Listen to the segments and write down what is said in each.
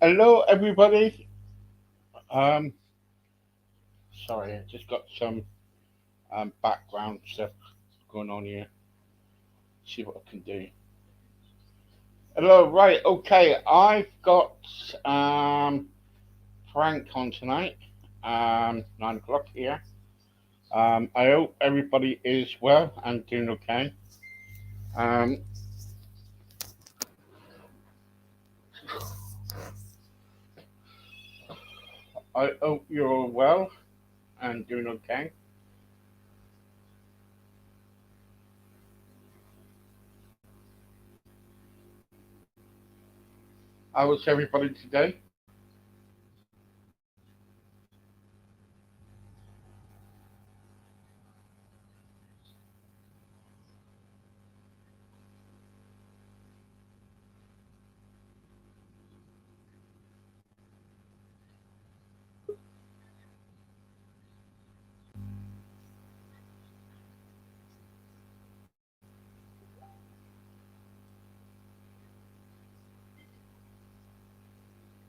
Hello, everybody. Um, Sorry, I just got some background stuff going on here. See what I can do. Hello, right, okay. I've got Frank on tonight. 9 o'clock here. I hope everybody is well and doing okay. Um, I hope you're well and doing okay. How was everybody today?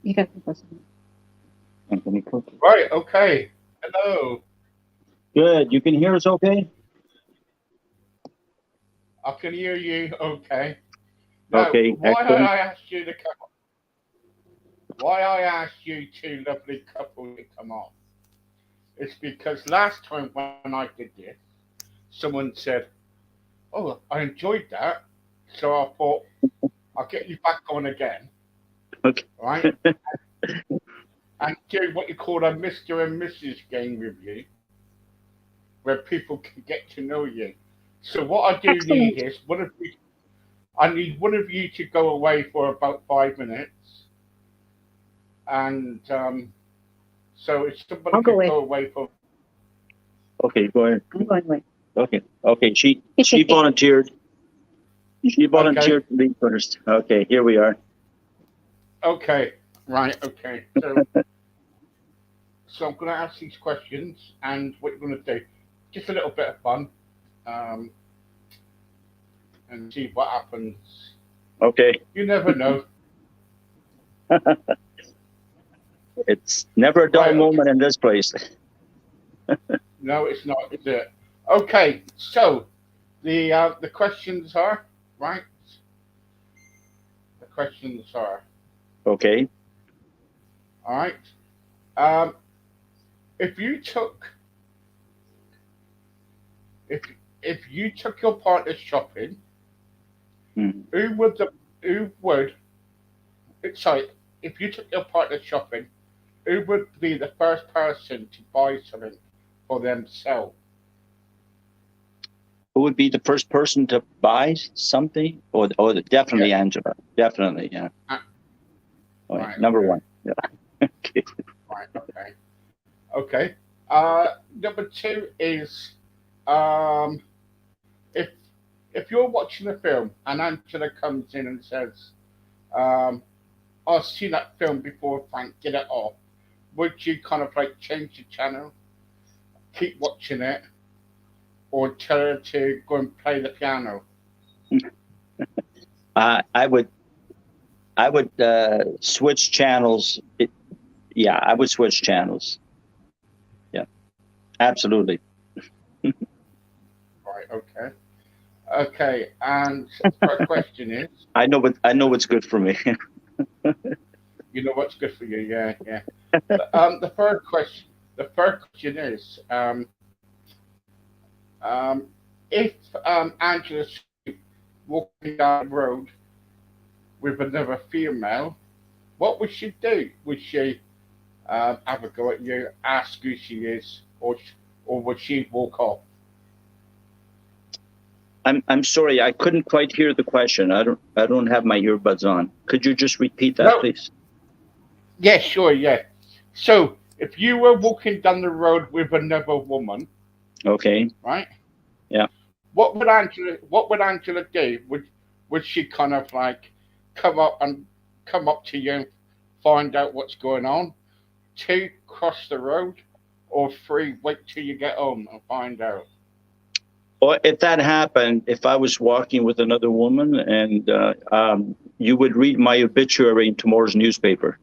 You got the question. Anthony Cook. Right, okay. Hello. Good. You can hear us okay? I can hear you okay. Now, Okay, excellent. why I asked you two lovely couples to come on is because last time when I did this, someone said, "Oh, I enjoyed that," so I thought I'll get you back on again, Okay. right? And do what you call a Mr. and Mrs. game with you, where people can get to know you. So what I do need Excellent. is I need one of you to go away for about 5 minutes, and so if somebody I'll go could away. go away for Okay, go ahead. I'm going away. Okay. Okay. She volunteered. She okay, volunteered to lead first. Okay, here we are. okay, right, okay. So I'm going to ask these questions, and what you're going to do, just a little bit of fun, um, and see what happens. Okay. You never know. It's never a dull Right, okay. moment in this place. No, it's not, is it? Okay, so the questions are, right? The questions are, Okay. all right. Um, if you took if if you took your partner shopping, Hmm. who would the who would sorry, if you took your partner shopping, who would be the first person to buy something for themselves? Who would be the first person to buy something? Yeah. Definitely Angela. Definitely, yeah. Uh, Oh, yeah. right. Number Okay. one. Yeah. Okay. Right. Okay. Okay. Number two is um, if if you're watching a film and Angela comes in and says, um, "I've seen that film before, Frank. Get it off." Would you kind of like change the channel, keep watching it, or tell her to go and play the piano? I would switch channels. Yeah, I would switch channels. Yeah, absolutely. Right. Okay. Okay. And first question is, I know what's good for me. you know what's good for you? Yeah. Yeah. The first question is, um, if Angela walking down the road with another female, what would she do? Would she have a go at you, ask who she is, or would she walk off? I'm sorry, I couldn't quite hear the question. I don't have my earbuds on. Could you just repeat that, No. please? Yeah, sure. Yeah. So if you were walking down the road with another woman, Okay. right? Yeah. What would Angela do? Would she kind of like come up and come up to you and find out what's going on? Two, cross the road, or three, wait till you get home and find out. Or if that happened, if I was walking with another woman and you would read my obituary in tomorrow's newspaper.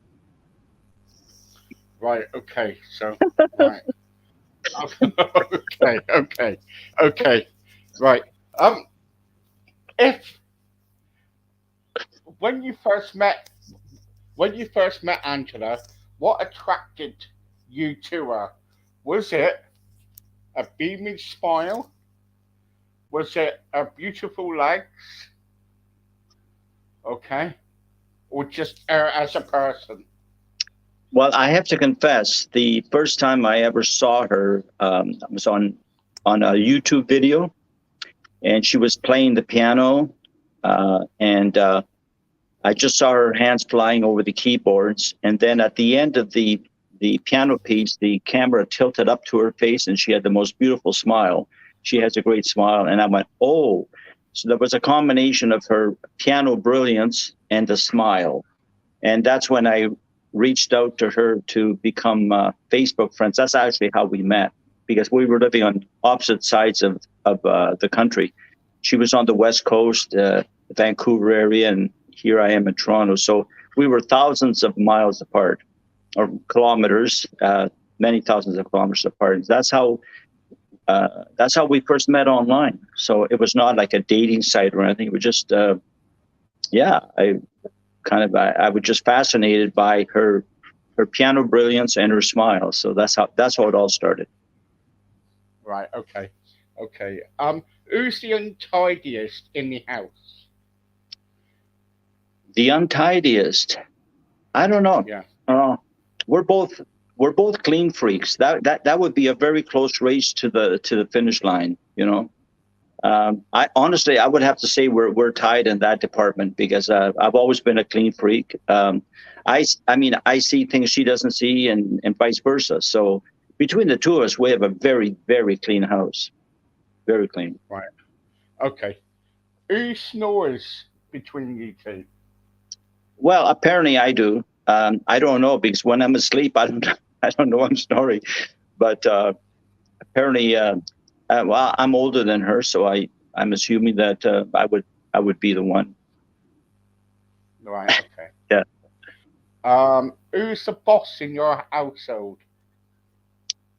Right. Okay. So, right. Okay. Okay. Okay. Right. Um, if when you first met when you first met Angela, what attracted you to her? Was it a beaming smile? Was it a beautiful legs? Okay. Or just her as a person? Well, I have to confess, the first time I ever saw her was on a YouTube video, and she was playing the piano, and I just saw her hands flying over the keyboards, and then at the end of the piano piece, the camera tilted up to her face, and she had the most beautiful smile. She has a great smile, and I went, "Oh!" So there was a combination of her piano brilliance and the smile, and that's when I reached out to her to become Facebook friends. That's actually how we met, because we were living on opposite sides of the country. She was on the West Coast, Vancouver area, and here I am in Toronto. So we were thousands of miles apart, or kilometers, many thousands of kilometers apart. That's how we first met online. So it was not like a dating site or anything. It was just, yeah, I was just fascinated by her piano brilliance and her smile. So that's how it all started. Right. Okay. Okay. Who's the untidiest in the house? The untidiest, I don't know. Yeah. Uh, we're both we're both clean freaks. That would be a very close race to the finish line. I honestly, I would have to say we're tied in that department, because I've always been a clean freak. I mean, I see things she doesn't see, and vice versa. So between the two of us, we have a very, very clean house, very clean. Right. Okay. Who snores between you two? Well, apparently I do. I don't know, because when I'm asleep, I don't I don't know I'm snoring, but apparently, well, I'm older than her, so I'm assuming that I would be the one. Right. Okay. Yeah. Who's the boss in your household?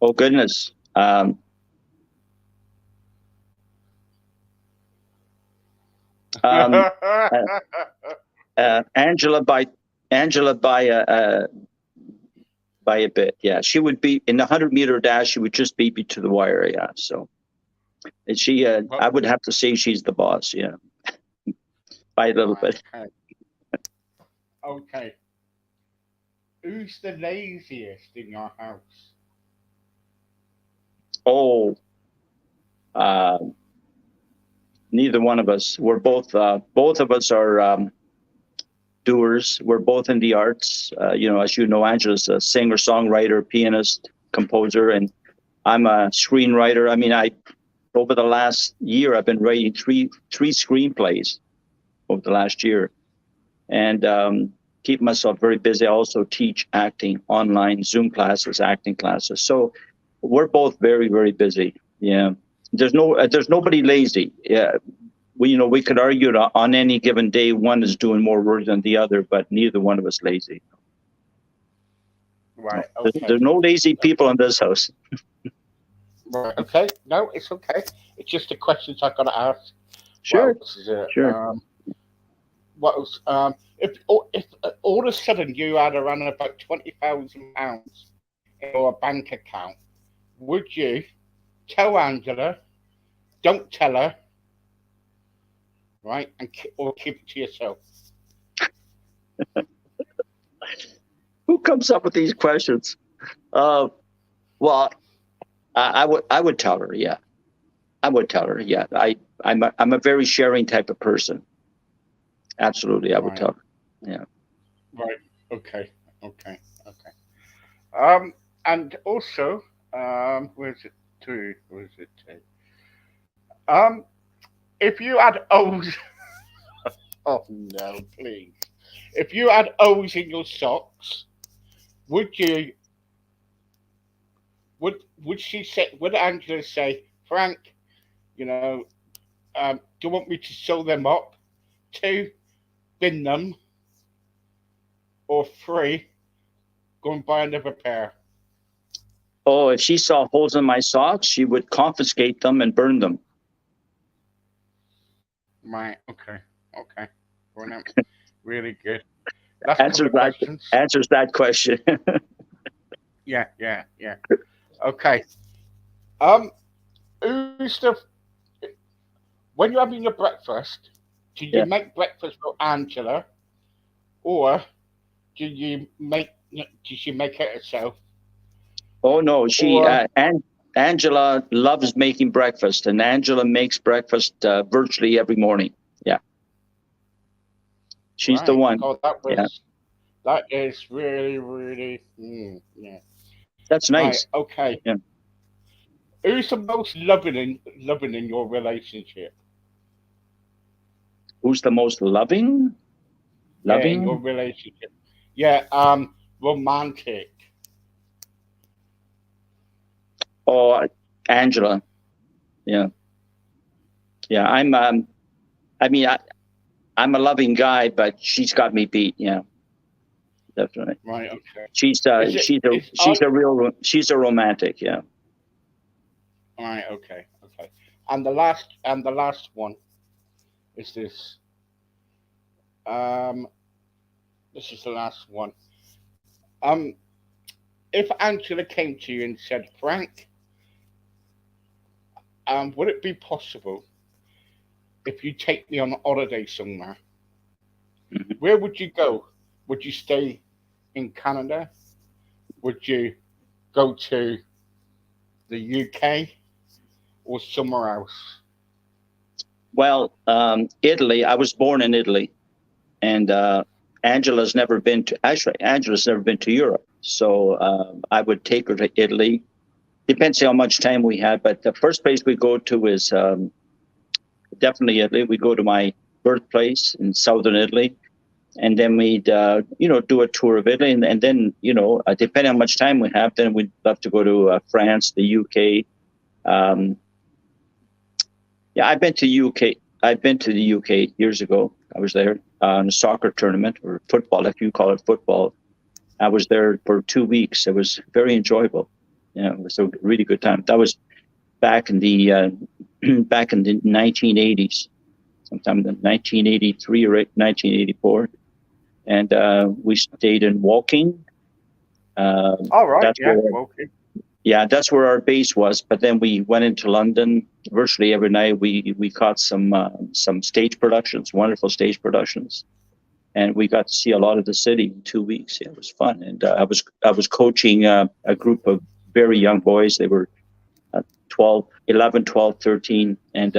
Oh goodness. Um, uh, Angela by a bit. Yeah, she would be in the 100-meter dash. She would just beat me to the wire. Yeah. So and she, Well, I would have to say she's the boss. Yeah, by a little right. bit. Okay. Okay. Who's the laziest in your house? Oh, uh, neither one of us. Both of us are doers. We're both in the arts. As you know, Angela's a singer, songwriter, pianist, composer, and I'm a screenwriter. I mean, over the last year, I've been writing three screenplays over the last year, and keep myself very busy. I also teach acting online, Zoom classes, acting classes. So we're both very, very busy. Yeah, there's nobody lazy. Yeah, we could argue that on any given day one is doing more work than the other, but neither one of us lazy. No, Right. Okay. there's no lazy people in this house. Right. Okay. No, it's okay. It's just the questions I got to ask. What Sure, else is it? sure. What else? If all of a sudden you had around about £20,000 in your bank account, would you tell Angela? Don't tell her, right? Or keep it to yourself. Who comes up with these questions? Uh, well, I would tell her. Yeah, I would tell her. Yeah, I'm a very sharing type of person. Absolutely, I would Right. tell her. Yeah. Right. Okay. Okay. Okay. And also, where's it to? Where's it to? Um, if you had O's, oh no, please. If you had O's in your socks, would you? Would she say? Would Angela say, Frank? You know, do you want me to sew them up? Two, bin them, or three, go and buy another pair? Oh, if she saw holes in my socks, she would confiscate them and burn them. Right. Okay. Okay. Brilliant. Really good. Last couple of questions. Answers that question. Yeah. Yeah. Yeah. Okay. Who's the when you're having your breakfast? Do you Yeah. make breakfast for Angela, or do you make? Does she make it herself? Oh no, Or and Angela loves making breakfast, and Angela makes breakfast virtually every morning. Yeah, she's the right. one. God, Yeah, that is really really yeah. that's Right. nice. Okay. Yeah. Who's the most loving in your relationship? Who's the most loving? Yeah, in your Loving? relationship. Yeah. Romantic. Oh, Angela. Yeah, yeah. I mean, I'm a loving guy, but she's got me beat. Yeah, definitely. Right. Okay. She's Is it? Is she's a romantic. Yeah. Right. Okay. Okay. And the last one is this. Um, this is the last one. Um, if Angela came to you and said, Frank, would it be possible if you take me on a holiday somewhere? Mhm. Where would you go? Would you stay in Canada? Would you go to the UK or somewhere else? Well, Italy. I was born in Italy, and Angela's never been to Europe. So I would take her to Italy. Depends how much time we had, but the first place we go to is definitely Italy. We go to my birthplace in southern Italy, and then we'd do a tour of Italy, and then depending on how much time we have, then we'd love to go to France, the UK. Um, yeah, I've been to the UK years ago. I was there on a soccer tournament, or football, if you call it football. I was there for 2 weeks. It was very enjoyable. Yeah, it was a really good time. That was back in the back in the 1980s, sometime in 1983 or 1984, and we stayed in Woking. All right. That's Yeah. where Okay. Yeah, that's where our base was. But then we went into London virtually every night. We caught some stage productions, wonderful stage productions, and we got to see a lot of the city in 2 weeks. Yeah, it was fun. And I was coaching a group of very young boys. They were 11, 12, 13, and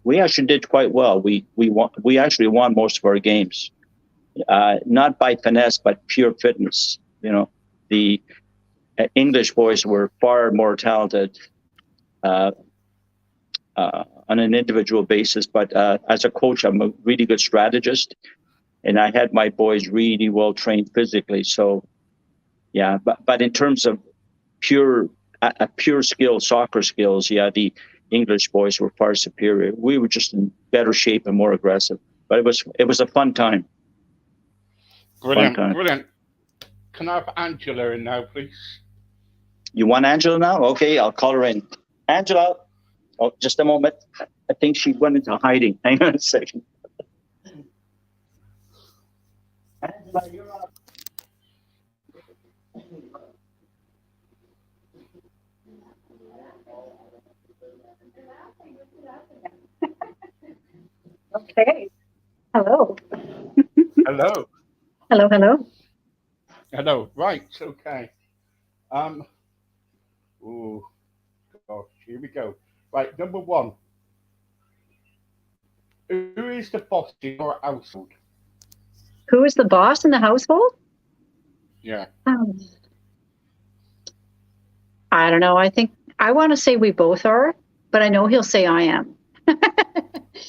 we actually did quite well. We actually won most of our games, not by finesse, but pure fitness. The English boys were far more talented on an individual basis, but as a coach, I'm a really good strategist, and I had my boys really well trained physically. So, yeah, but in terms of pure skill, soccer skills, yeah, the English boys were far superior. We were just in better shape and more aggressive. But it was a fun time. Brilliant. Brilliant. Can I have Angela in now, please? You want Angela now? Okay, I'll call her in. Angela, oh, just a moment. I think she went into hiding. Hang on a second. Angela, you're up. Okay. Hello. Hello. Hello, hello. Hello. Right. Okay. Oh gosh. Here we go. Right. Number one. Who is the boss in your household? Who is the boss in the household? Yeah. I don't know. I think I want to say we both are, but I know he'll say I am.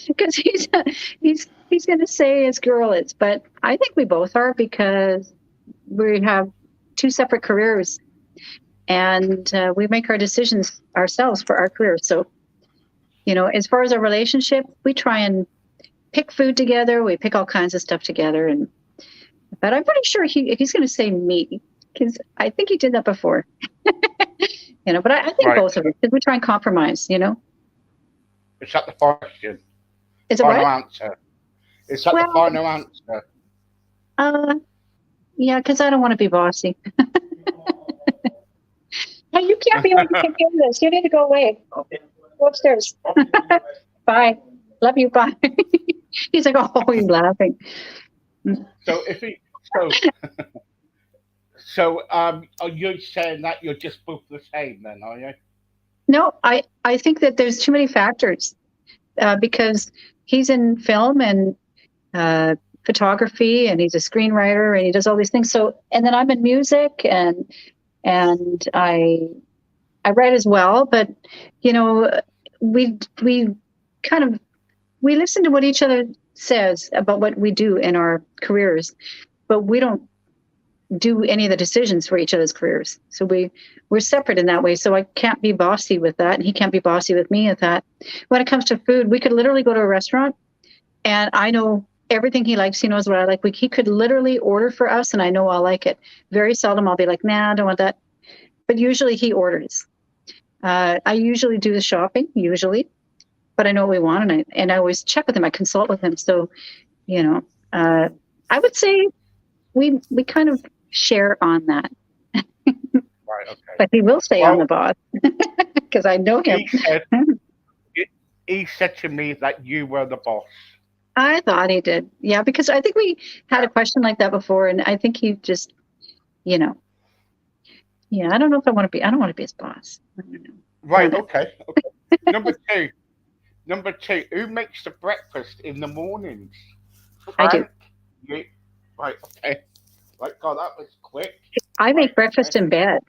Because he's going to say his girl is, but I think we both are because we have two separate careers, and we make our decisions ourselves for our careers. So, as far as our relationship, we try and pick food together. We pick all kinds of stuff together, but I'm pretty sure he's going to say me. because I think he did that before. But I think Right. both of us, because we try and compromise. Is that the question? Is it Final what? answer. Is that the Well, final answer? Yeah, because I don't want to be bossy. Hey, you can't be able to take care of this. You need to go away. Go upstairs. Bye. Love you. Bye. He's like, oh, he's laughing. So if he are you saying that you're just both the same then, are you? No, I think that there's too many factors because he's in film and photography, and he's a screenwriter, and he does all these things. So, and then I'm in music, and I write as well. But we kind of we listen to what each other says about what we do in our careers, but we don't do any of the decisions for each other's careers. So we're separate in that way. So I can't be bossy with that, and he can't be bossy with me at that. When it comes to food, we could literally go to a restaurant, and I know everything he likes. He knows what I like. He could literally order for us, and I know I'll like it. Very seldom I'll be like, nah, I don't want that. But usually he orders. I usually do the shopping, but I know what we want, and I always check with him. I consult with him. So, I would say we kind of share on that. Right, okay. But he will stay on the boss because I know him. He said to me that you were the boss. I thought he did. Yeah, because I think we had a question like that before, and I think he just, yeah, I don't know if I want to be. I don't want to be his boss. I don't know. Right. Okay. Number two. Who makes the breakfast in the mornings? I do. You? Right. Okay. Right. God, that was quick. I make breakfast in bed.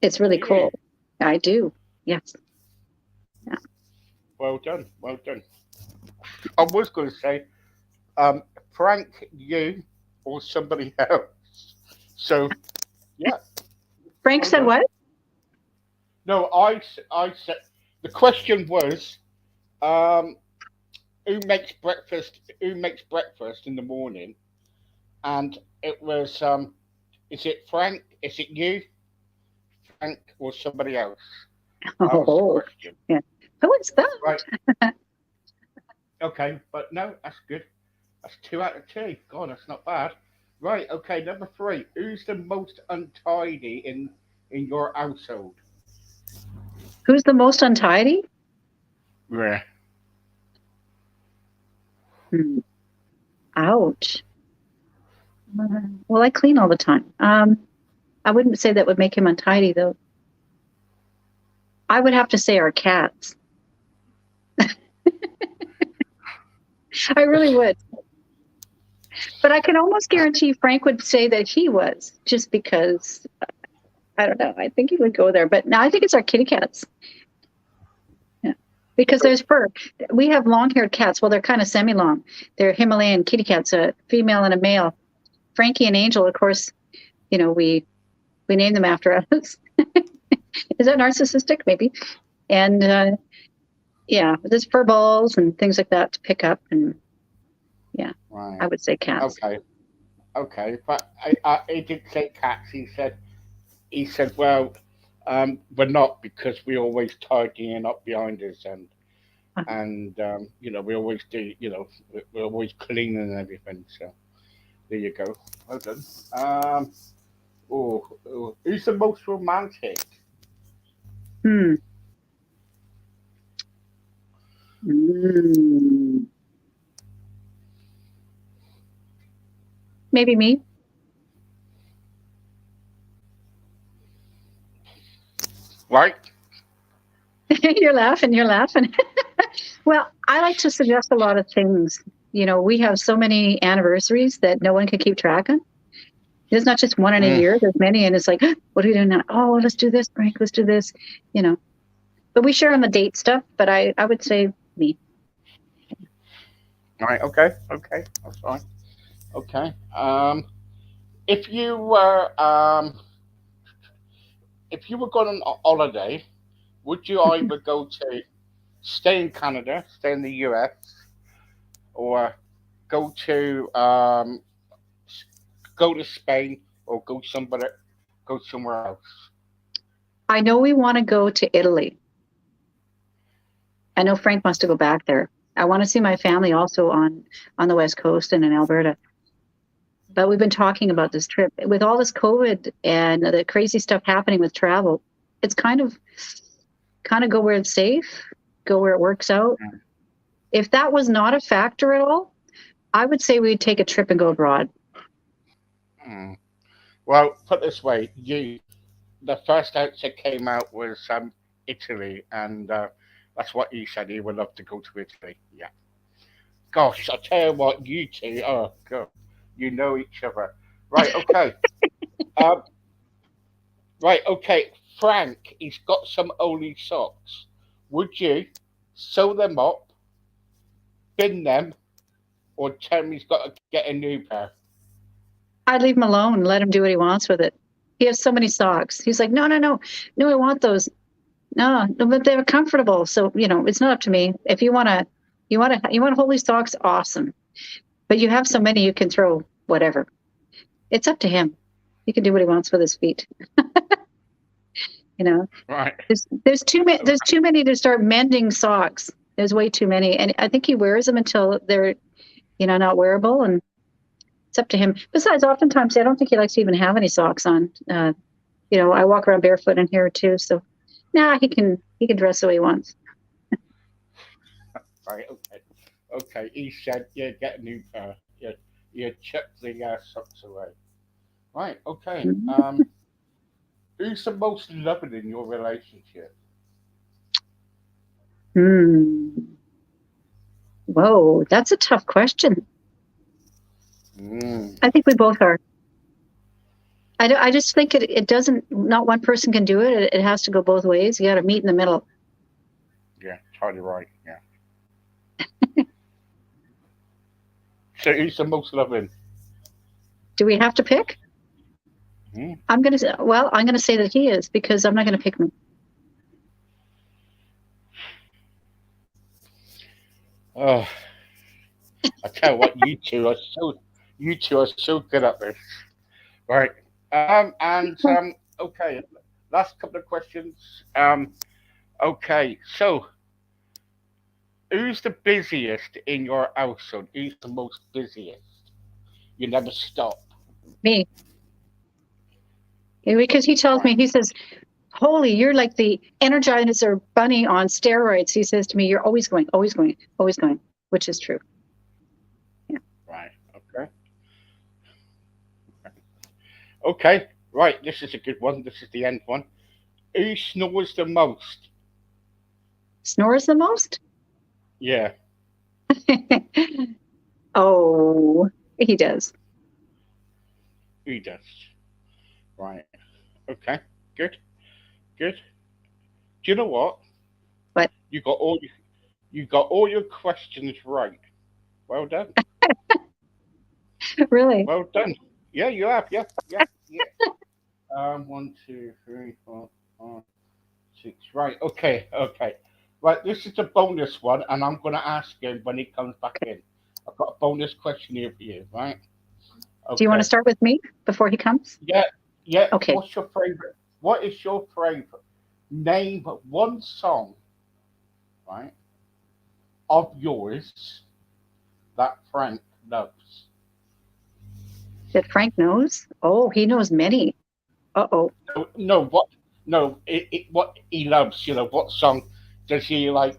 It's really cool. I do. Yes. Yeah. Well done. Well done. I was going to say, Frank, you or somebody else. So, yeah. Frank said what? No, I said the question was, who makes breakfast? Who makes breakfast in the morning? And it was, is it Frank? Is it you, Frank, or somebody else? That was the question. Yeah. Who is that? Right. Okay, but no, that's good. That's 2 out of 2. God, that's not bad. Right. Okay. Number 3. Who's the most untidy in your household? Who's the most untidy? Yeah. Ouch. Well, I clean all the time. I wouldn't say that would make him untidy, though. I would have to say our cats. I really would. But I can almost guarantee Frank would say that he was, just because, I don't know, I think he would go there. But now I think it's our kitty cats. Yeah. Because there's fur. We have long-haired cats. Well, they're kind of semi-long. They're Himalayan kitty cats, a female and a male. Frankie and Angel, of course, we named them after us. Is that narcissistic? Maybe. And yeah, there's fur balls and things like that to pick up, and yeah, Right. I would say cats. Okay, but he did say cats. He said, well, we're not, because we always tidying up behind us, and we always do, we're always cleaning and everything. So there you go. Well done. Who's the most romantic? Maybe me. Right? You're laughing. Well, I like to suggest a lot of things. We have so many anniversaries that no one can keep track of. There's not just one in a year. There's many, and it's like, what are we doing now? Oh, let's do this, Frank. Let's do this. But we share on the date stuff. But I would say me. Right. Okay. That's fine. Okay. If you were going on a holiday, would you either go to stay in Canada, stay in the US, or go to Spain, or go go somewhere else? I know we want to go to Italy. I know Frank wants to go back there. I want to see my family also on the West Coast and in Alberta. But we've been talking about this trip. With all this COVID and the crazy stuff happening with travel, it's kind of go where it's safe, go where it works out. Mm. If that was not a factor at all, I would say we'd take a trip and go abroad. Mm. Well, put it this way, the first answer came out was Italy, and that's what he said. He would love to go to Italy. Yeah. Gosh, I tell you what, you two, oh god, you know each other. Right. Okay. um, right. Okay. Frank, he's got some Oli socks. Would you sew them up, bin them, or tell him he's got to get a new pair? I'd leave him alone and let him do what he wants with it. He has so many socks. He's like, no, I want those. No, but they're comfortable. So, it's not up to me. If you want to hold these socks, awesome. But you have so many, you can throw whatever. It's up to him. He can do what he wants with his feet. Right. There's too many. There's too many to start mending socks. There's way too many, and I think he wears them until they're, not wearable, and it's up to him. Besides, oftentimes I don't think he likes to even have any socks on. I walk around barefoot in here too, so he can dress the way he wants. Right. Okay. He said, "Yeah, get a new pair. Yeah, chuck the socks away." Right. Okay. Mm-hmm. Who's the most loving in your relationship? Whoa, that's a tough question. I think we both are. I just think it doesn't. Not one person can do it. It has to go both ways. You got to meet in the middle. Yeah, totally right. Yeah. So who's the most loving? Do we have to pick? Mm-hmm. I'm gonna say that he is, because I'm not gonna pick me. Oh, I tell you what, you two are so good at this. Right. Okay. Last couple of questions. Okay. So, who's the busiest in your household? Who's the most busiest? You never stop. Me. Because he tells me, he says, "Holy, you're like the Energizer bunny on steroids." He says to me, "You're always going, always going, always going," which is true. Yeah. Right. Okay. Okay. Right. This is a good one. This is the end one. Who snores the most? Snores the most? Yeah. Oh, he does. He does. Right. Okay. Good. Do you know what? What? You got all your questions right. Well done. Really? Well done. Yeah, you have. Yeah. 1, 2, 3, 4, 5, 6. Right. Okay. Right. This is a bonus one, and I'm going to ask him when he comes back in. I've got a bonus question here for you. Right. Okay. Do you want to start with me before he comes? Yeah. Okay. What's your favorite? What is your favorite? Name one song, right, of yours that Frank loves. That Frank knows? Oh, he knows many. Uh-oh. No, what? No, what he loves. What song does he like?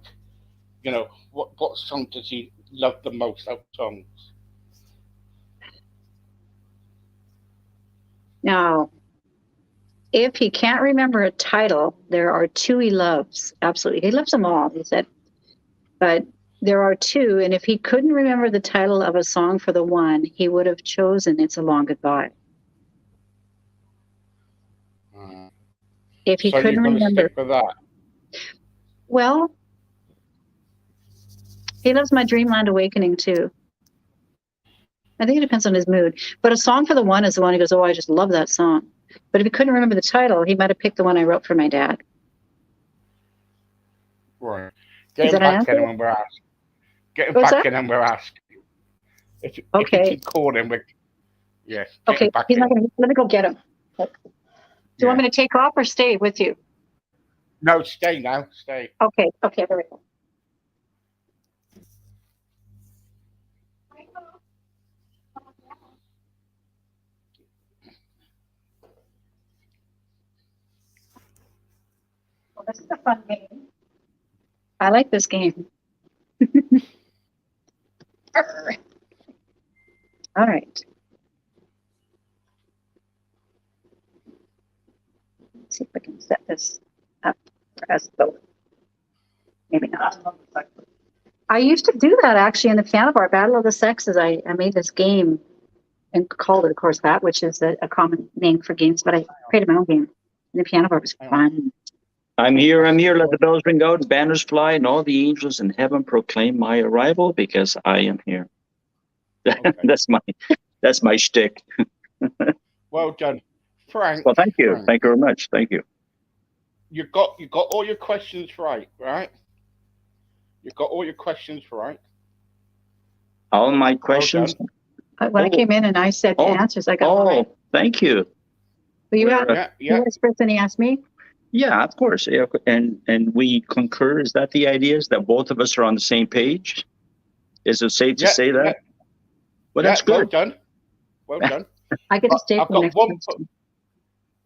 What song does he love the most out of songs? Now, if he can't remember a title, there are two he loves. Absolutely. He loves them all, he said. But there are two, and if he couldn't remember the title of a song for the one, he would have chosen It's a Long Goodbye. If he So couldn't you're going to remember. stick with that? Well, he loves My Dreamland Awakening too. I think it depends on his mood. But A Song for the One is the one he goes, "Oh, I just love that song." But if he couldn't remember the title, he might have picked the one I wrote for my dad. Right. Get him back in when we're asked. Get him back in and we're asked. If you can call him, yes. Okay, he's not going to. Let me go get him. you want me to take off or stay with you? No, stay now. Stay. Okay, there we go. Well, this is a fun game. I like this game. All right. Let's see if we can set this up for us both. Maybe not. I used to do that actually in the piano bar, Battle of the Sexes. I made this game and called it, of course, that, which is a common name for games, but I created my own game in the piano bar. It was fun. I'm here, let the bells ring out, banners fly, and all the angels in heaven proclaim my arrival because I am here. Okay. that's my shtick. Well done, Frank. Well, thank you. Frank, Thank you very much. Thank you. You got all your questions right? You got all your questions right. All my questions. When I came in and I said the answers, I got them right. Thank you. Well, you asked first, and he asked me. Yeah, of course. Yeah, and we concur. Is that the idea? Is that both of us are on the same page? Is it safe to say that? Well, that's good. Well done. Well done. I get to stay for the next question.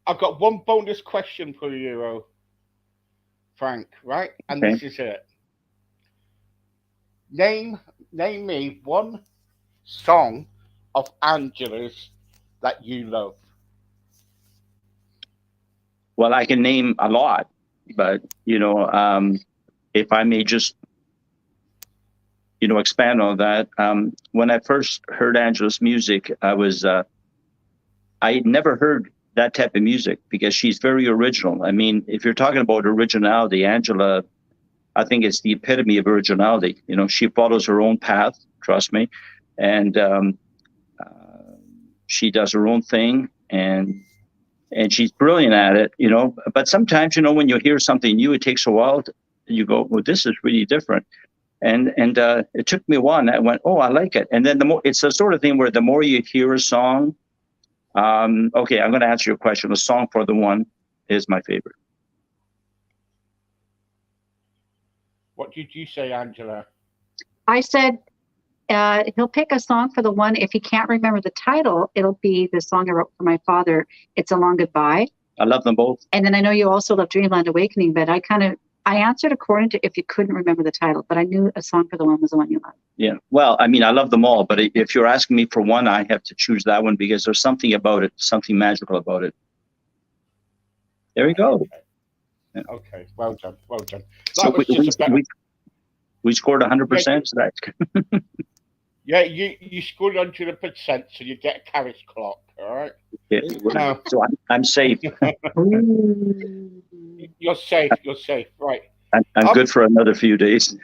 I've got one bonus question for you, Frank. Right, and Okay. This is it. Name me one song of Angela's that you love. Well, I can name a lot, but if I may just expand on that. When I first heard Angela's music, I never heard that type of music because she's very original. I mean, if you're talking about originality, Angela, I think it's the epitome of originality. She follows her own path, trust me, and she does her own thing, and she's brilliant at it. But sometimes, when you hear something new, it takes a while. You go, well, this is really different. And it took me a while, and I went, oh, I like it. And then it's the sort of thing where the more you hear a song, okay, I'm going to answer your question. A Song for the One is my favorite. What did you say, Angela? I said he'll pick a song for the one. If he can't remember the title, it'll be the song I wrote for my father. It's A Long Goodbye. I love them both. And then I know you also love Dreamland Awakening, but I answered according to if you couldn't remember the title, but I knew A Song for the One was the one you loved. Yeah. Well, I mean, I love them all, but if you're asking me for one, I have to choose that one because there's something about it, something magical about it. There we go. Okay. Well done. Well done. So we scored 100%. So that's good. Yeah, you scored 100%, so you get a carriage clock. All right. Yeah. No. So I'm safe. You're safe. You're safe. Right. I'm good for another few days.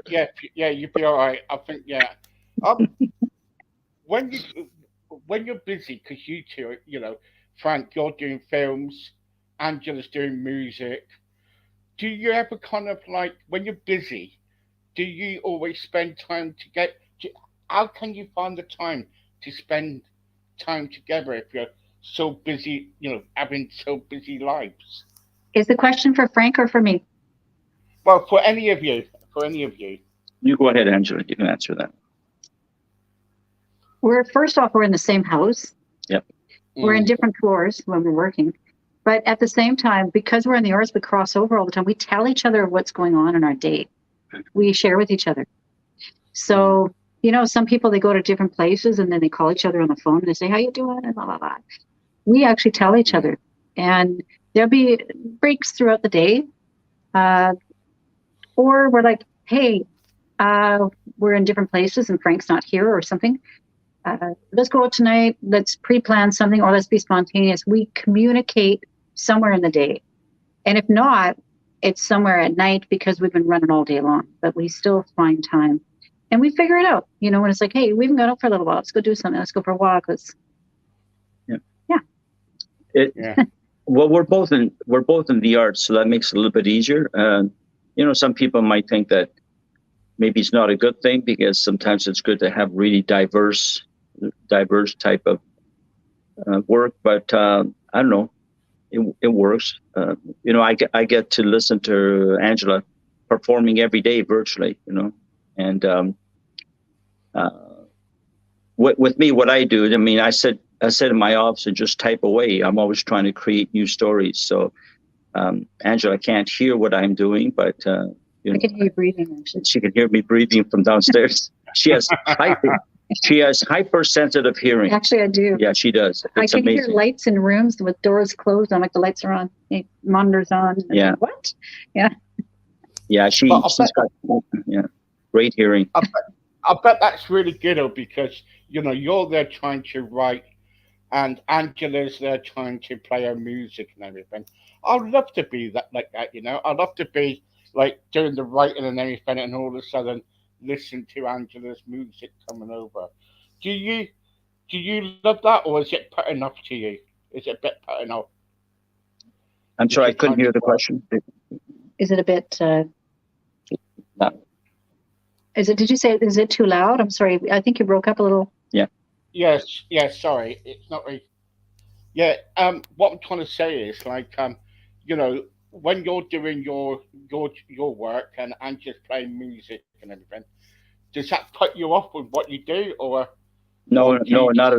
Yeah, you'll be all right. I think, yeah. When you're busy, because you two, Frank, you're doing films, Angela's doing music. Do you ever kind of like when you're busy? Do you always spend time how can you find the time to spend time together if you're so busy? Having so busy lives. Is the question for Frank or for me? Well, for any of you. For any of you. You go ahead, Angela. You can answer that. First off, we're in the same house. Yep. We're in different floors when we're working. But at the same time, because we're in the arts, we cross over all the time. We tell each other what's going on in our day. We share with each other. So, some people, they go to different places and then they call each other on the phone and they say, how you doing? And blah, blah, blah. We actually tell each other. And there'll be breaks throughout the day. Or we're like, hey, we're in different places and Frank's not here or something. Let's go out tonight. Let's pre-plan something or let's be spontaneous. We communicate somewhere in the day. And if not, it's somewhere at night because we've been running all day long, but we still find time and we figure it out, when it's like, hey, we haven't got up for a little while. Let's go do something. Let's go for a walk. Well, we're both in the arts, so that makes it a little bit easier. Some people might think that maybe it's not a good thing because sometimes it's good to have really diverse type of work. But I don't know. It works. I get to listen to Angela performing every day virtually. And with me, what I do, I mean, I sit in my office and just type away. I'm always trying to create new stories. So Angela can't hear what I'm doing, but I can hear you breathing. Actually, she can hear me breathing from downstairs. She has hypersensitive hearing. Actually, I do. Yeah, she does. It's I can amazing. hear lights in rooms with doors closed. I'm like, the lights are on, the monitors on. Yeah. Like, what? Yeah. Yeah, she's got great hearing. I bet that's really good though, because you're there trying to write, and Angela's there trying to play her music and everything. I'd love to be that like that. I'd love to be like doing the writing and everything, and all of a sudden listen to Angela's music coming over. Do you love that, or is it putting off to you? Is it a bit putting off? I'm sorry, I couldn't hear the question. Is it a bit? No. Did you say? Is it too loud? I'm sorry. I think you broke up a little. Yeah. Yes. Yes. Sorry, it's not really. Yeah. What I'm trying to say is like when you're doing your work and just playing music and everything, does that put you off with what you do, or? No, not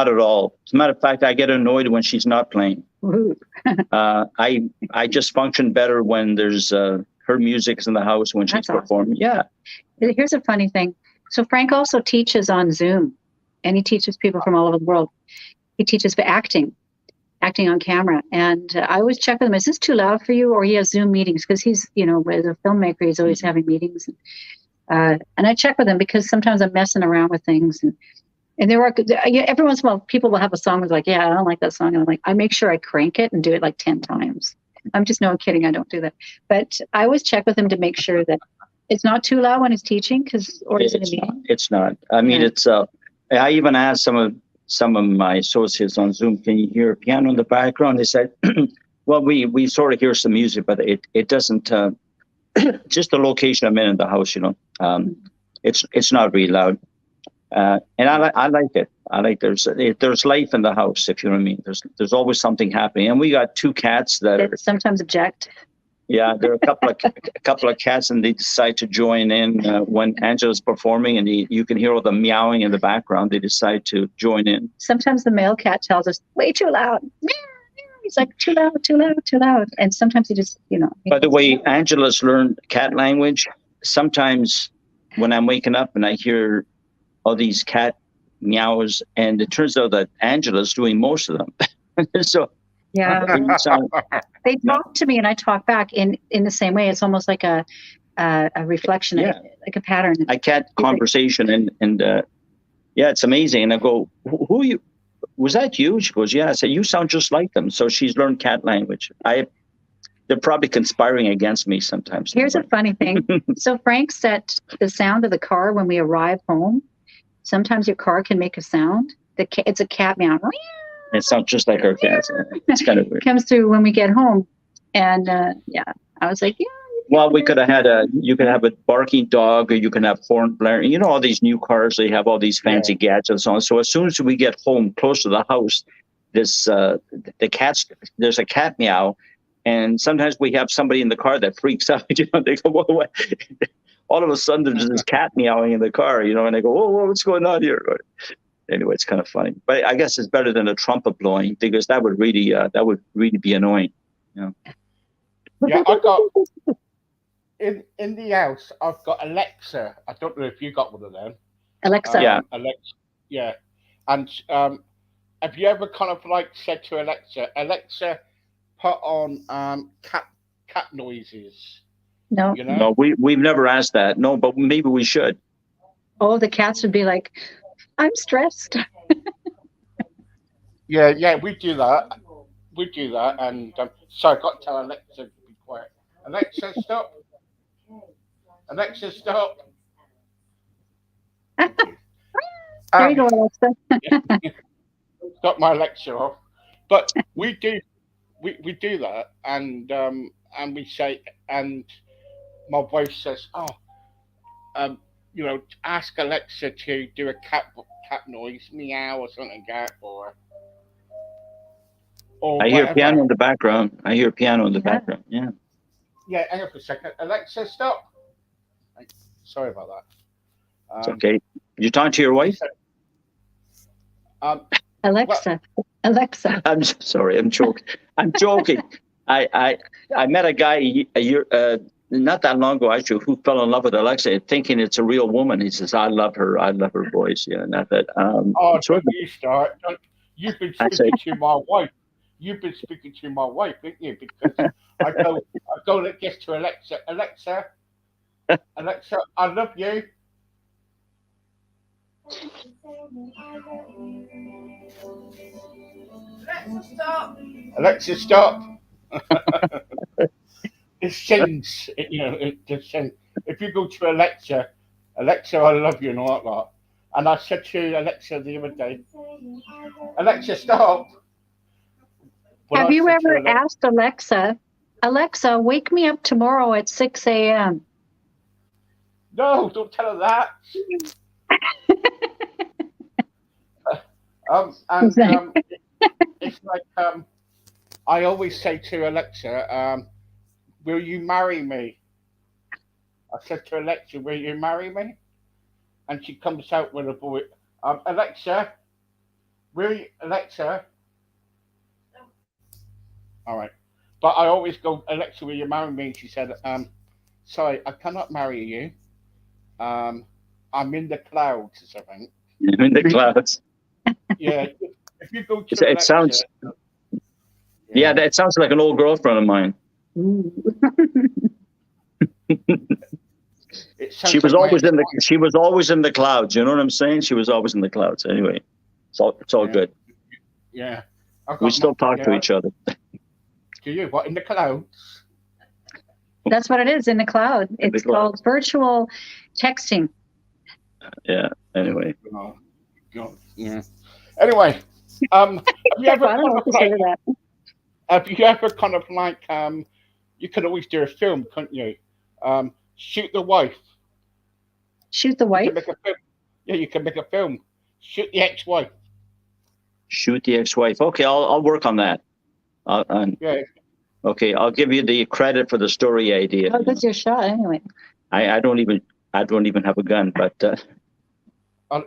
at all. As a matter of fact, I get annoyed when she's not playing. I just function better when there's her music's in the house when she's performing. Yeah. Here's a funny thing. So Frank also teaches on Zoom, and he teaches people from all over the world. He teaches for acting on camera. And I always check with him, is this too loud for you? Or he has Zoom meetings because he's, as a filmmaker, he's always having meetings. And I check with him because sometimes I'm messing around with things. And there are, every once in a while, people will have a song that's like, yeah, I don't like that song. And I'm like, I make sure I crank it and do it like 10 times. I'm just, no, I'm kidding. I don't do that. But I always check with him to make sure that it's not too loud when he's teaching, or is it a meeting? It's not. I mean, it's. I even asked some of my associates on Zoom, can you hear a piano in the background? They said, well, we sort of hear some music, but it doesn't. Just the location I'm in the house, it's not really loud, and I like it. I like there's life in the house, if you know what I mean. There's always something happening, and we got 2 cats that sometimes object. Yeah, there are a couple of cats, and they decide to join in when Angela's performing, and you can hear all the meowing in the background. They decide to join in. Sometimes the male cat tells us way too loud. He's like, too loud, too loud, too loud. And sometimes he just, By the way, Angela's learned cat language. Sometimes when I'm waking up and I hear all these cat meows, and it turns out that Angela's doing most of them. So. Yeah, they talk to me and I talk back in the same way. It's almost like a reflection, like a pattern. I cat conversation and it's amazing. And I go, who you? Was that you? She goes, yeah. I said, you sound just like them. So she's learned cat language. They're probably conspiring against me sometimes. Here's a funny thing. So Frank set the sound of the car when we arrive home. Sometimes your car can make a sound. It's a cat meow. It sounds just like our cats. It's kind of weird. Comes through when we get home, and I was like, yeah. Well, we could have you could have a barking dog, or you can have horn blaring. All these new cars, they have all these fancy gadgets on. So as soon as we get home, close to the house, there's a cat meow, and sometimes we have somebody in the car that freaks out. They go, what? All of a sudden there's this cat meowing in the car, and they go, whoa, what's going on here? Anyway, it's kind of funny, but I guess it's better than a trumpet blowing, because that would really be annoying. Yeah, I got in the house. I've got Alexa. I don't know if you got one of them. Alexa. Alexa. Yeah, and have you ever kind of like said to Alexa, put on cat noises? No. No, we've never asked that. No, but maybe we should. Oh, the cats would be like, I'm stressed. Yeah, we do that. And so I got to tell Alexa to be quiet. Alexa, stop. Alexa, stop. There you go, Alexa. Got my Alexa off. But we do that, and we say, and my wife says, ask Alexa to do a cat noise, meow or something like that, or. or I hear whatever. piano in the background. I hear piano in the Yeah. background. Yeah. Yeah, hang on for a second. Alexa, stop. Sorry about that. It's okay. You talking to your wife? Um, Alexa, Alexa. I'm sorry. I'm joking. I'm joking. I met a guy a year not that long ago actually who fell in love with Alexa, thinking it's a real woman. He says, "I love her. I love her voice." Yeah, not that. oh, So don't you start. You've been I speaking say, to my wife. You've been speaking to my wife, haven't you? Because I go like this to Alexa. Alexa, I love you. Alexa, stop. Alexa, stop. It sings. It just sings. If you go to Alexa, Alexa, I love you and all that lot. And I said to Alexa the other day, Alexa, stop. When Have I you said to ever Alexa, asked Alexa, Alexa, wake me up tomorrow at 6 a.m.? no, don't tell her that. It's like I always say to Alexa, will you marry me? I said to Alexa, will you marry me? And she comes out with a boy. Alexa, Alexa? All right. But I always go, Alexa, will you marry me? And she said, sorry, I cannot marry you. I'm in the clouds or something. I'm in the clouds. Yeah. If you go to It Alexa, sounds. Yeah, that sounds like an old girlfriend of mine. She was always in the. She was always in the clouds. You know what I'm saying? She was always in the clouds. Anyway, it's all good. Yeah. We still talk to each other. Do you? What, in the clouds? That's what it is, in the cloud. It's called virtual texting. Yeah. Anyway. Yeah. Anyway, have you ever I don't know if to say that. Have you ever kind of like you could always do a film, couldn't you? Shoot the wife. Shoot the You wife? can make a film. Yeah, you can make a film. Shoot the ex-wife. Shoot the ex-wife. Okay, I'll work on that. Yeah. Okay, I'll give you the credit for the story idea. Oh, that's your shot anyway. I don't even have a gun, but I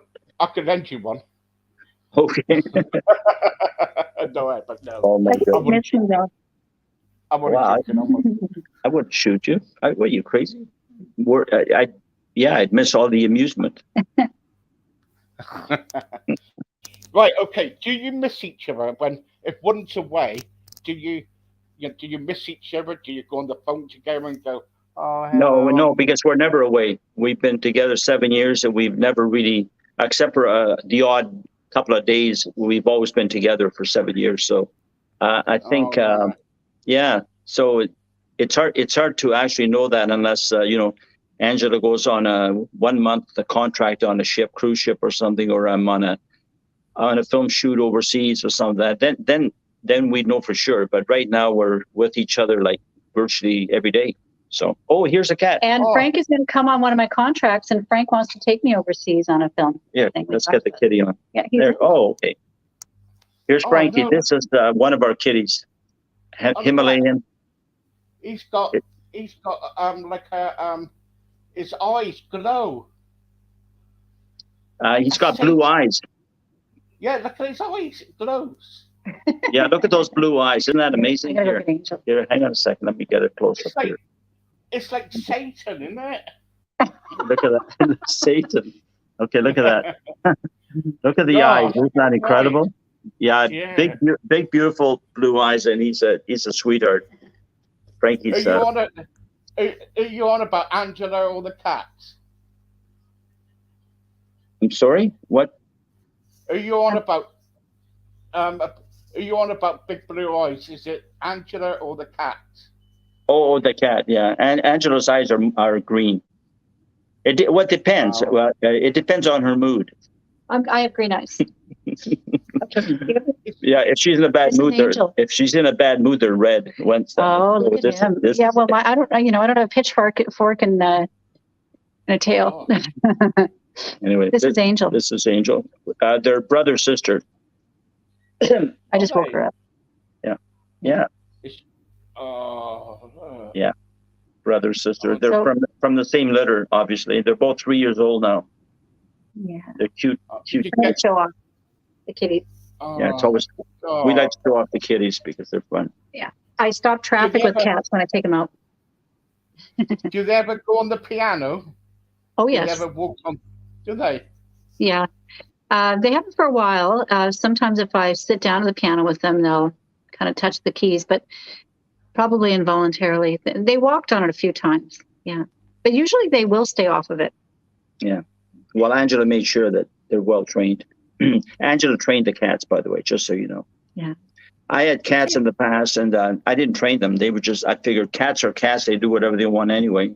could lend you one. okay. No, but no. Oh my God. I wouldn't shoot you. What are you, crazy? I'd miss all the amusement. Right. Okay. Do you miss each other if one's away? Do you miss each other? Do you go on the phone together and go, oh, hello? No, because we're never away. We've been together 7 years, and we've never really, except for the odd couple of days, we've always been together for 7 years. So I think, So it's hard to actually know that unless Angela goes on a 1 month contract on a cruise ship or something, or I'm on a film shoot overseas or something like that. Then we'd know for sure. But right now we're with each other like virtually every day. So, here's a cat. And Frank is going to come on one of my contracts, and Frank wants to take me overseas on a film. Yeah, let's get the kitty on. Yeah, there. Okay. Here's Frankie. No. This is one of our kitties. Himalayan. He's got like his eyes glow. He's got blue eyes. Yeah, look at his eyes. It glows. Yeah, look at those blue eyes. Isn't that amazing? Here, hang on a second. Let me get it close up here. It's like Satan, isn't it? Look at that. Satan. Okay, look at that. Look at the eyes. Isn't that incredible? Right. Yeah, big, beautiful blue eyes, and he's a sweetheart. Frankie's. Are you on about Angela or the cat? I'm sorry. What? Are you on about? Are you on about big blue eyes? Is it Angela or the cat? Oh, the cat. Yeah, and Angela's eyes are green. It depends. Wow. Well, it depends on her mood. I have green eyes. Yeah, if she's in a bad mood, they're red. Look at him. Well, I don't have a pitchfork and a tail. Oh. Anyway, this is Angel. This is Angel. They're brother sister. I just woke her up. Yeah, It's, uh, yeah. Brother, sister. oh, They're So from the same litter, obviously. They're both 3 years old now. yeah, They're cute, did cute. you I'm gonna get? show off the kitty. Yeah, it's Oh, always we like God. to show off the kitties because they're fun. Yeah, I stop Do traffic they with ever cats when I take them out. do they ever go on the piano? Oh Do they yes, ever walk on? Do they? yeah. They haven't for a while. Sometimes if I sit down at the piano with them, they'll kind of touch the keys, but probably involuntarily. They walked on it a few times. Yeah, but usually they will stay off of it. Yeah. Well, Angela made sure that they're well trained. Angela trained the cats, by the way, just so you know. Yeah. I had cats in the past, and I didn't train them. They were just, I figured cats are cats. They do whatever they want anyway.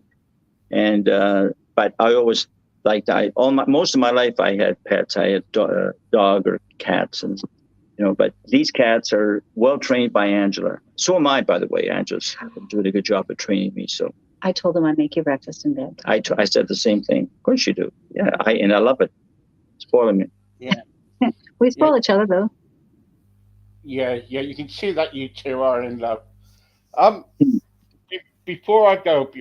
And, but I always liked, most of my life I had pets. I had dog or cats, and, but these cats are well trained by Angela. So am I, by the way. Angela's doing a good job of training me. So I told them I'd make you breakfast in bed. I said the same thing. Of course you do. Yeah. And I love it. Spoiling me. Yeah. We spoil each other though. Yeah, you can see that you two are in love. Um, before I go,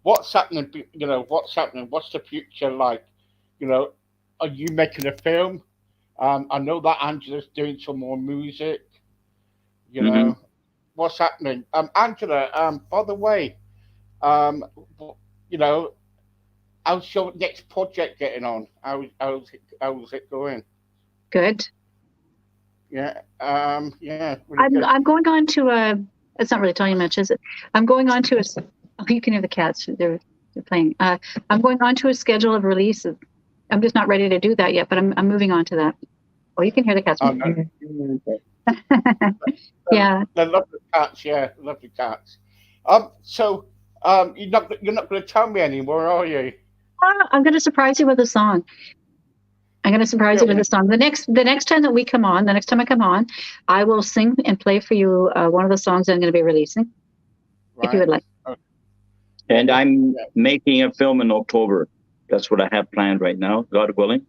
what's happening? What's happening? What's the future like? Are you making a film? I know that Angela's doing some more music. You Mhm. know, what's happening? Angela. By the way, um, you know, how's your next project getting on? How's it going? Good. Yeah. Yeah. Really good. I'm going on to a. It's not really telling you much, is it? I'm going on to a. Oh, you can hear the cats. They're playing. I'm going on to a schedule of releases. I'm just not ready to do that yet, but I'm moving on to that. Oh, you can hear the cats. Oh, no. Yeah. I love the cats. Yeah, love the cats. So, you're not going to tell me anymore, are you? I'm going to surprise you with a song. I'm going to surprise you with a song. The next time that we come on, the next time I come on, I will sing and play for you one of the songs I'm going to be releasing, if you would like. And I'm making a film in October. That's what I have planned right now, God willing.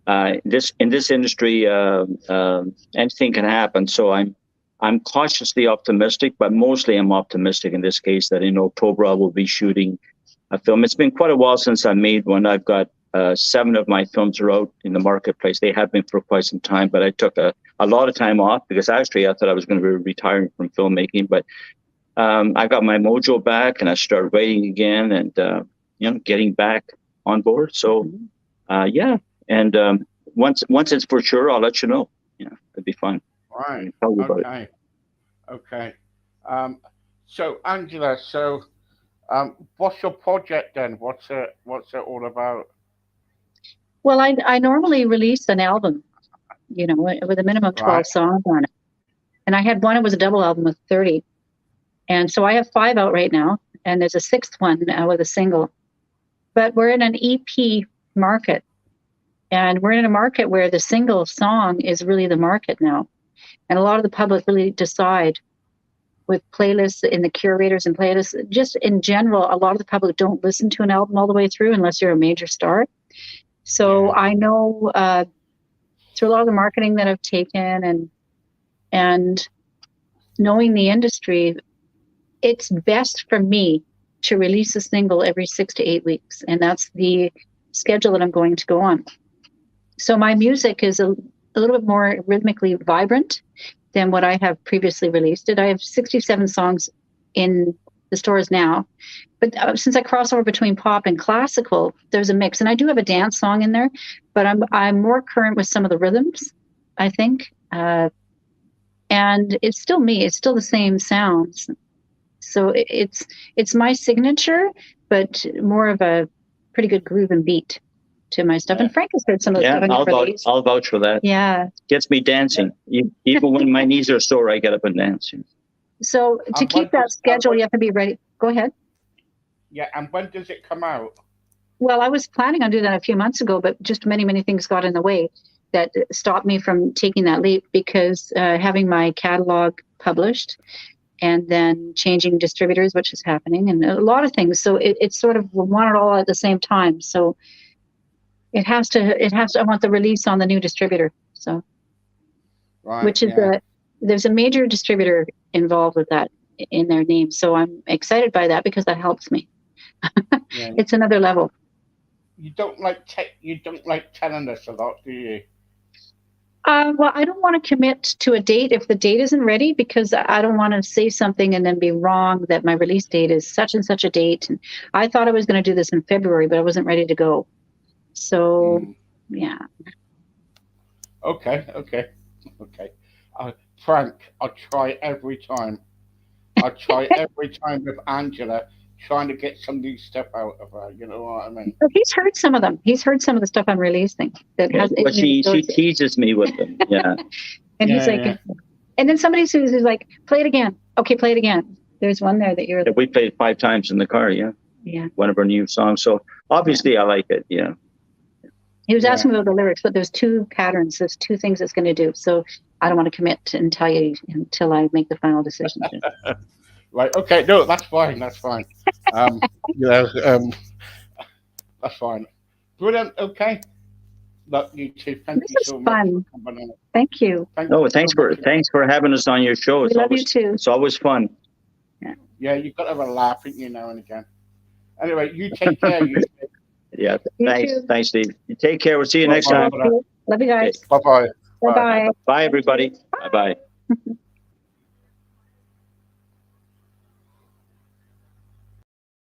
In this industry, anything can happen. So I'm cautiously optimistic, but mostly I'm optimistic in this case that in October I will be shooting a film. It's been quite a while since I made one. I've got 7 of my films are out in the marketplace. They have been for quite some time, but I took a lot of time off because actually I thought I was going to be retiring from filmmaking. But I got my mojo back and I started writing again and getting back on board. So yeah, and once it's for sure, I'll let you know. Yeah, it'd be fun. Right. Tell you about it. Okay. Okay. So Angela, what's your project then? What's it all about? Well, I normally release an album, with a minimum of 12 Right. songs on it. And I had one, it was a double album with 30. And so I have 5 out right now, and there's a 6th one with a single. But we're in an EP market, and we're in a market where the single song is really the market now. And a lot of the public really decide with playlists in the curators and playlists, just in general, a lot of the public don't listen to an album all the way through unless you're a major star. So I know through a lot of the marketing that I've taken and knowing the industry, it's best for me to release a single every 6 to 8 weeks. And that's the schedule that I'm going to go on. So my music is a little bit more rhythmically vibrant than what I have previously released. I have 67 songs in the stores now. But since I cross over between pop and classical, there's a mix. And I do have a dance song in there, but I'm more current with some of the rhythms, I think. And it's still me. It's still the same sounds. So it's my signature, but more of a pretty good groove and beat to my stuff. And Frank has heard some of the stuff on your release. I'll vouch for that. Yeah. Gets me dancing. Even when my knees are sore, I get up and dance. So to keep that schedule, you have to be ready. Go ahead. Yeah, and when does it come out? Well, I was planning on doing that a few months ago, but just many, many things got in the way that stopped me from taking that leap because having my catalog published and then changing distributors, which is happening, and a lot of things. So it's sort of we want it all at the same time. So it has to, I want the release on the new distributor. So, Right, which is there's a major distributor involved with that in their name. So I'm excited by that because that helps me. Yeah. It's another level. You don't like telling us a lot, do you? Well, I don't want to commit to a date if the date isn't ready, because I don't want to say something and then be wrong that my release date is such and such a date. And I thought I was going to do this in February, but I wasn't ready to go. So, yeah. Okay. Frank, I'll try every time. I'll try every time with Angela, trying to get some new stuff out of her. You know what I mean? So he's heard some of them. He's heard some of the stuff I'm releasing. That has. But she teases me with them. Yeah. And he's like, and then somebody who's like, play it again. Okay, play it again. There's one there that you're. We played 5 times in the car. Yeah. Yeah. One of our new songs. So obviously I like it. Yeah. He was asking about the lyrics, but there's 2 patterns. There's 2 things it's going to do. So I don't want to commit and tell you until I make the final decision. Right. Okay. No, that's fine. That's fine. That's fine. Brilliant. Okay. Look, you two. Thank you so much. Fun. Thank you. Thanks for having us on your show. We love you too. It's always fun. Yeah, you've got to have a laugh, you now and again. Anyway, you take care. Yeah. Thanks, Steve. You take care. We'll see you next time. Love you guys. Bye-bye. Bye-bye. Bye, everybody. Bye-bye.